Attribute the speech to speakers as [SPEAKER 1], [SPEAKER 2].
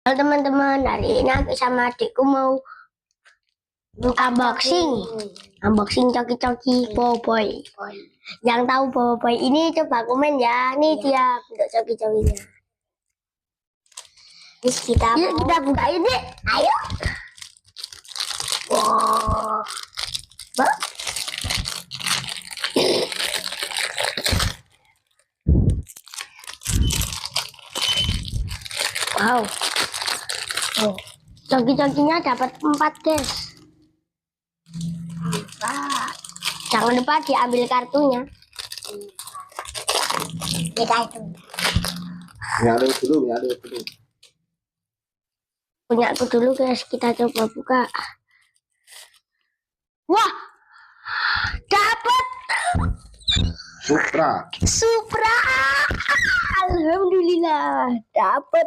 [SPEAKER 1] Halo teman-teman, hari ini aku sama adikku mau unboxing coki-coki Boboiboy. Yang tahu Boboiboy ini coba komen ya. Ini dia bentuk coki-cokinya. Terus kita buka ini. Ayo. Wow. Wow. Oh, coki-cokinya dapat 4 guys. Jangan lupa diambil kartunya. Kita itu. Punya aku dulu guys. Kita coba buka. Wah, dapat Supra. Alhamdulillah dapat.